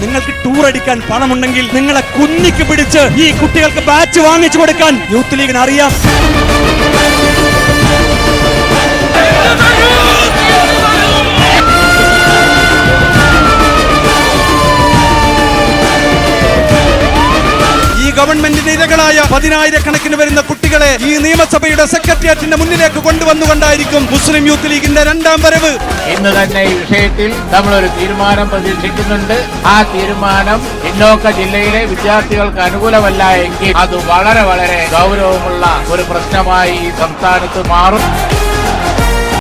നിങ്ങൾക്ക് ടൂർ അടിക്കാൻ പണമുണ്ടെങ്കിൽ നിങ്ങളെ കുന്നിക്ക് പിടിച്ച് ഈ കുട്ടികൾക്ക് ബാച്ച് വാങ്ങിച്ചു കൊടുക്കാൻ യൂത്ത് ലീഗിന് അറിയാം. ഗവൺമെന്റിന്റെ ഇരകളായ 10,000-കണക്കിന് വരുന്ന കുട്ടികളെ ഈ നിയമസഭയുടെ സെക്രട്ടേറിയറ്റിന്റെ മുന്നിലേക്ക് കൊണ്ടുവന്നുകൊണ്ടായിരിക്കും മുസ്ലിം യൂത്ത് ലീഗിന്റെ രണ്ടാം വരവ്. ഇന്ന് തന്നെ ഈ വിഷയത്തിൽ നമ്മളൊരു തീരുമാനം പ്രതീക്ഷിക്കുന്നുണ്ട്. ആ തീരുമാനം പിന്നോക്ക ജില്ലയിലെ വിദ്യാർത്ഥികൾക്ക് അനുകൂലമല്ല എങ്കിൽ അത് വളരെ വളരെ ഗൗരവമുള്ള ഒരു പ്രശ്നമായി ഈ സംസ്ഥാനത്ത് മാറും.